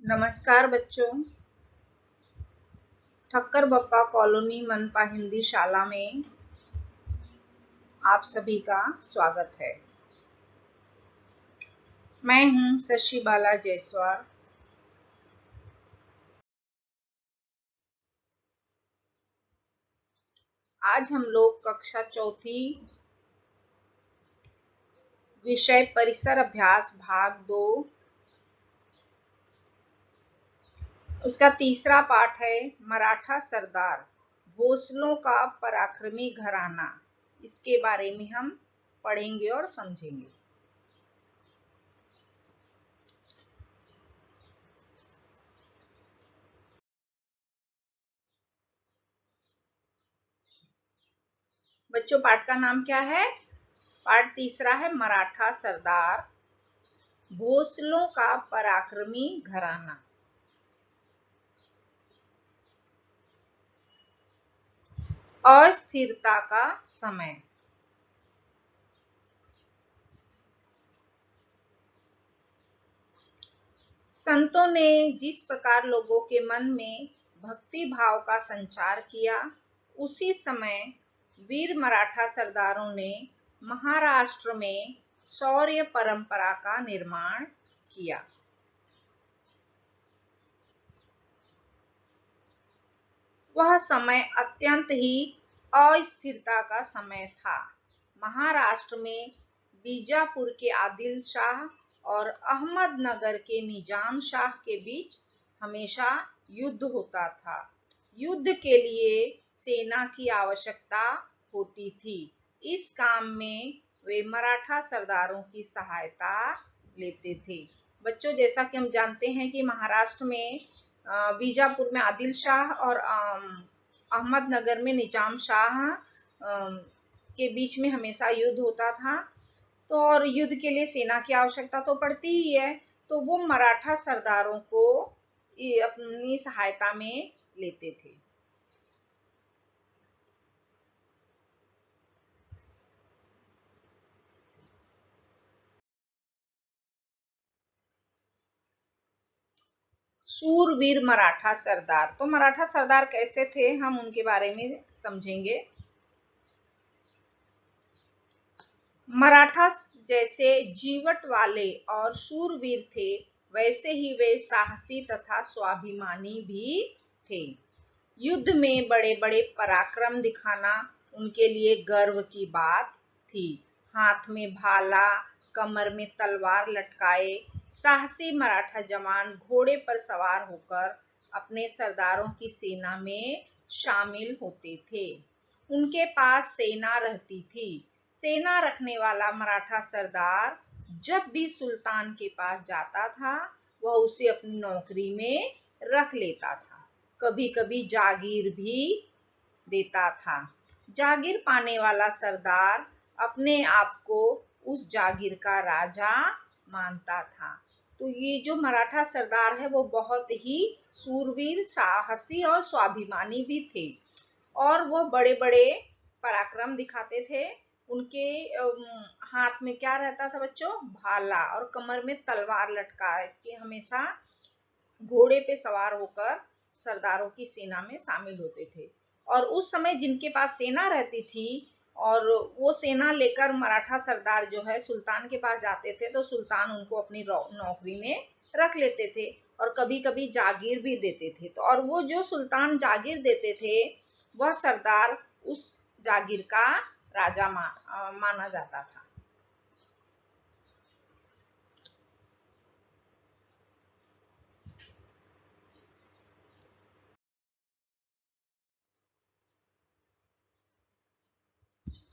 नमस्कार बच्चों। ठक्कर बप्पा कॉलोनी मनपा हिंदी शाला में आप सभी का स्वागत है। मैं हूं शशि बाला जायसवाल। आज हम लोग कक्षा चौथी विषय परिसर अभ्यास भाग 2 उसका तीसरा पाठ है मराठा सरदार भोसलों का पराक्रमी घराना। इसके बारे में हम पढ़ेंगे और समझेंगे। बच्चों, पाठ का नाम क्या है? पाठ तीसरा है मराठा सरदार भोसलों का पराक्रमी घराना। अस्थिरता का समय। संतों ने जिस प्रकार लोगों के मन में भक्ति भाव का संचार किया, उसी समय वीर मराठा सरदारों ने महाराष्ट्र में शौर्य परंपरा का निर्माण किया। वह समय अत्यंत ही अस्थिरता का समय था। महाराष्ट्र में बीजापुर के आदिल शाह और अहमदनगर के निजाम शाह के बीच हमेशा युद्ध होता था। युद्ध के लिए सेना की आवश्यकता होती थी। इस काम में वे मराठा सरदारों की सहायता लेते थे। बच्चों, जैसा कि हम जानते हैं कि महाराष्ट्र में बीजापुर में आदिल शाह और अहमदनगर में निजाम शाह के बीच में हमेशा युद्ध होता था। तो और युद्ध के लिए सेना की आवश्यकता तो पड़ती ही है, तो वो मराठा सरदारों को अपनी सहायता में लेते थे। शूरवीर मराठा सरदार। तो मराठा सरदार कैसे थे, हम उनके बारे में समझेंगे। मराठा जैसे जीवट वाले और शूरवीर थे, वैसे ही वे साहसी तथा स्वाभिमानी भी थे। युद्ध में बड़े बड़े पराक्रम दिखाना उनके लिए गर्व की बात थी। हाथ में भाला, कमर में तलवार लटकाए साहसी मराठा जवान घोड़े पर सवार होकर अपने सरदारों की सेना में शामिल होते थे। उनके पास सेना रहती थी। सेना रखने वाला मराठा सरदार जब भी सुल्तान के पास जाता था, वह उसे अपनी नौकरी में रख लेता था। कभी कभी जागीर भी देता था। जागीर पाने वाला सरदार अपने आप को उस जागीर का राजा मानता था। तो ये जो मराठा सरदार है वो बहुत ही सूरवीर, साहसी और स्वाभिमानी भी थे, और वो बड़े बड़े पराक्रम दिखाते थे। उनके हाथ में क्या रहता था बच्चों? भाला, और कमर में तलवार लटका के हमेशा घोड़े पे सवार होकर सरदारों की सेना में शामिल होते थे। और उस समय जिनके पास सेना रहती थी और वो सेना लेकर मराठा सरदार जो है सुल्तान के पास जाते थे, तो सुल्तान उनको अपनी नौकरी में रख लेते थे और कभी कभी जागीर भी देते थे। तो और वो जो सुल्तान जागीर देते थे, वह सरदार उस जागीर का राजा माना जाता था।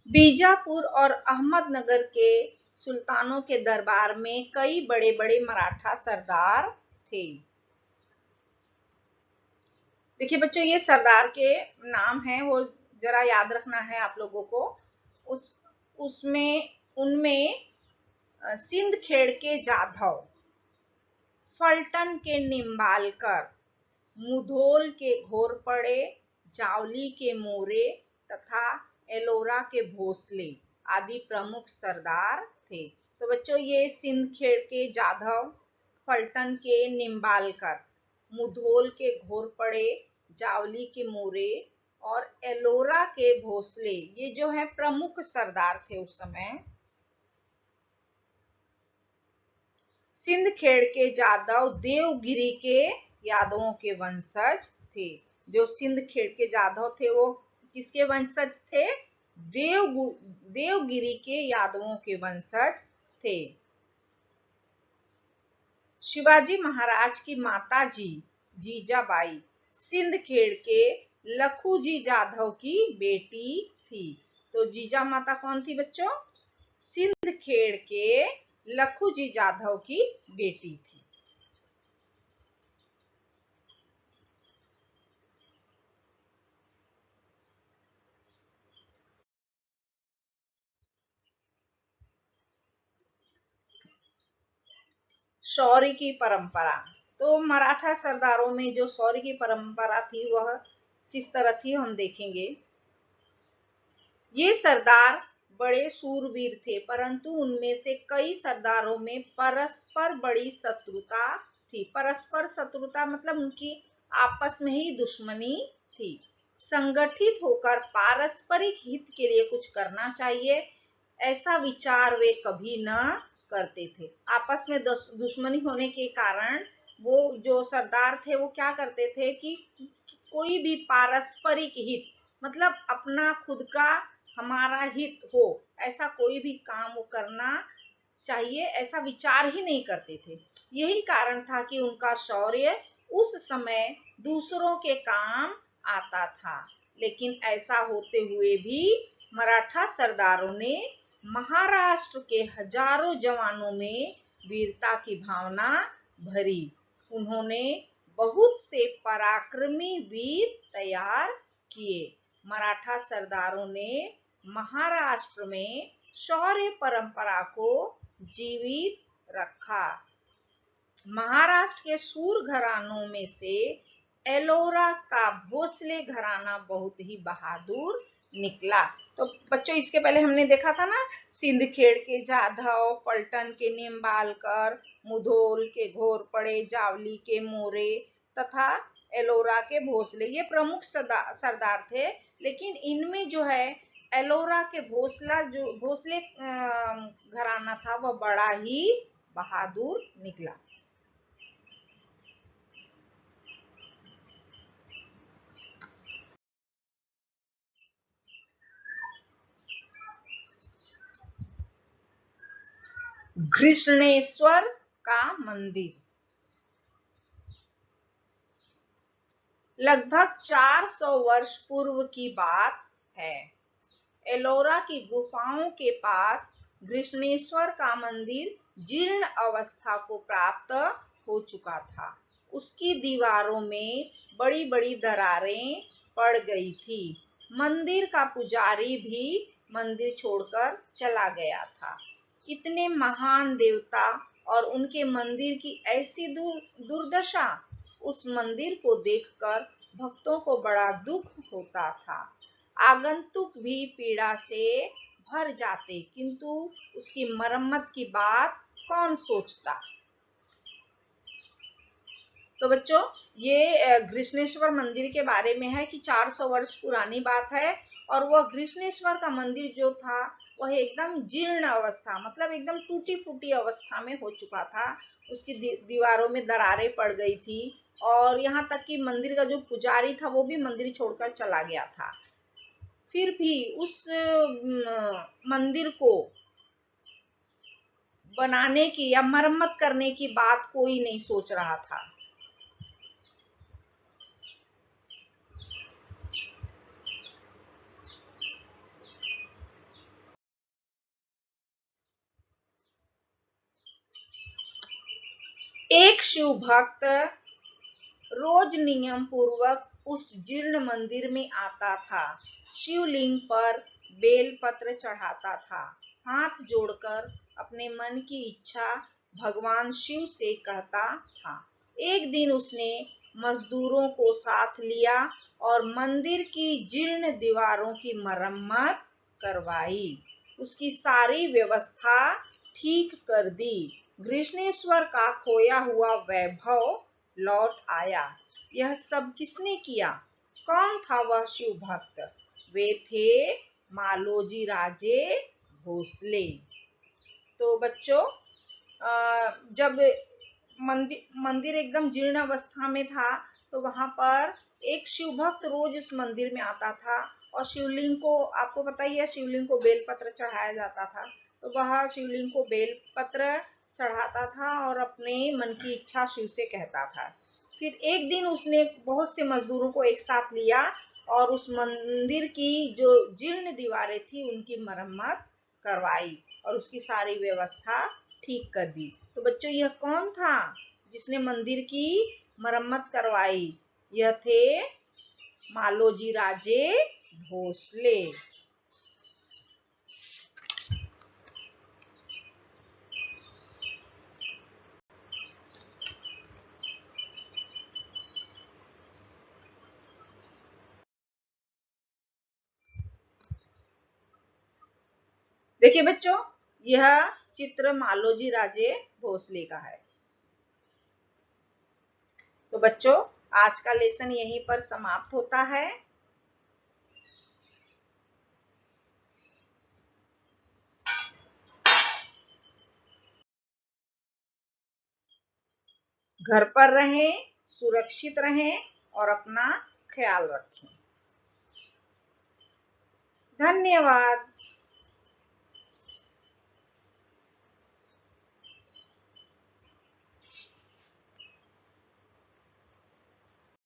बीजापुर और अहमदनगर के सुल्तानों के दरबार में कई बड़े बड़े मराठा सरदार थे। देखिए बच्चों, ये सरदार के नाम हैं, वो जरा याद रखना है आप लोगों को। उसमें उनमें सिंदखेड़ के जाधव, फलटन के निम्बालकर, मुधोल के घोरपड़े, जावली के मोरे तथा एलोरा के भोसले आदि प्रमुख सरदार थे। तो बच्चों, ये सिंदखेड़ के जाधव, फलटन के निम्बालकर, मुधोल के घोरपड़े, जावली के मोरे और एलोरा के भोसले, ये जो है प्रमुख सरदार थे उस समय। सिंदखेड़ के जादव देवगिरी के यादवों के वंशज थे। जो सिंदखेड़ के जादव थे वो किसके वंशज थे? देवगिरी के यादवों के वंशज थे। शिवाजी महाराज की माता जी जीजाबाई सिंदखेड़ के लखूजी जाधव की बेटी थी। तो जीजा माता कौन थी बच्चों? सिंदखेड़ के लखूजी जाधव की बेटी थी। शौर्य की परंपरा। तो मराठा सरदारों में जो शौर्य की परंपरा थी वह किस तरह थी हम देखेंगे। ये सरदार बड़े सूरवीर थे, परंतु उनमें से कई सरदारों में परस्पर बड़ी शत्रुता थी। परस्पर शत्रुता मतलब उनकी आपस में ही दुश्मनी थी। संगठित होकर पारस्परिक हित के लिए कुछ करना चाहिए, ऐसा विचार वे कभी न करते थे। आपस में दुश्मनी होने के कारण वो जो सरदार थे वो क्या करते थे कि कोई भी पारस्परिक हित मतलब अपना खुद का हमारा हित हो, ऐसा कोई भी काम वो करना चाहिए ऐसा विचार ही नहीं करते थे। यही कारण था कि उनका शौर्य उस समय दूसरों के काम आता था। लेकिन ऐसा होते हुए भी मराठा सरदारों ने महाराष्ट्र के हजारों जवानों में वीरता की भावना भरी। उन्होंने बहुत से पराक्रमी वीर तैयार किए। मराठा सरदारों ने महाराष्ट्र में शौर्य परंपरा को जीवित रखा। महाराष्ट्र के सूर घरानों में से एलोरा का भोसले घराना बहुत ही बहादुर निकला। तो बच्चों इसके पहले हमने देखा था ना, सिंदखेड़ के जाधव, फलटन के निम्बालकर, मुधोल के घोरपड़े, जावली के मोरे तथा एलोरा के भोसले, ये प्रमुख सरदार थे। लेकिन इनमें जो है एलोरा के भोसले घराना था वह बड़ा ही बहादुर निकला। घृष्णेश्वर का मंदिर लगभग 400 वर्ष पूर्व की बात है। एलोरा की गुफाओं के पास घृष्णेश्वर का मंदिर जीर्ण अवस्था को प्राप्त हो चुका था। उसकी दीवारों में बड़ी बड़ी दरारें पड़ गई थी। मंदिर का पुजारी भी मंदिर छोड़कर चला गया था। इतने महान देवता और उनके मंदिर की ऐसी दुर्दशा, उस मंदिर को देखकर भक्तों को बड़ा दुख होता था। आगंतुक भी पीड़ा से भर जाते, किंतु उसकी मरम्मत की बात कौन सोचता। तो बच्चों ये घृष्णेश्वर मंदिर के बारे में है कि 400 वर्ष पुरानी बात है और वह घृष्णेश्वर का मंदिर जो था वह एकदम जीर्ण अवस्था मतलब एकदम टूटी फूटी अवस्था में हो चुका था। उसकी दीवारों में दरारें पड़ गई थी और यहाँ तक कि मंदिर का जो पुजारी था वो भी मंदिर छोड़कर चला गया था। फिर भी उस मंदिर को बनाने की या मरम्मत करने की बात कोई नहीं सोच रहा था। एक शिव भक्त रोज नियम पूर्वक उस जीर्ण मंदिर में आता था। शिवलिंग पर बेलपत्र चढ़ाता था, हाथ जोड़कर अपने मन की इच्छा भगवान शिव से कहता था। एक दिन उसने मजदूरों को साथ लिया और मंदिर की जीर्ण दीवारों की मरम्मत करवाई। उसकी सारी व्यवस्था ठीक कर दी। घृष्णेश्वर का खोया हुआ वैभव लौट आया। यह सब किसने किया? कौन था वह शिव भक्त? वे थे मालोजी राजे भोसले। तो बच्चों, जब मंदिर एकदम जीर्ण अवस्था में था, तो वहां पर एक शिव भक्त रोज उस मंदिर में आता था और शिवलिंग को, आपको पता ही है, शिवलिंग को बेलपत्र चढ़ाया जाता था। तो वह शिवलिंग को बेलपत्र चढ़ाता था और अपने मन की इच्छा शिव से कहता था। फिर एक दिन उसने बहुत से मजदूरों को एक साथ लिया और उस मंदिर की जो जीर्ण दीवारें थी उनकी मरम्मत करवाई और उसकी सारी व्यवस्था ठीक कर दी। तो बच्चों, यह कौन था जिसने मंदिर की मरम्मत करवाई? यह थे मालोजी राजे भोसले। देखिए बच्चों, यह चित्र मालोजी राजे भोसले का है। तो बच्चों, आज का लेसन यहीं पर समाप्त होता है। घर पर रहें, सुरक्षित रहें और अपना ख्याल रखें। धन्यवाद।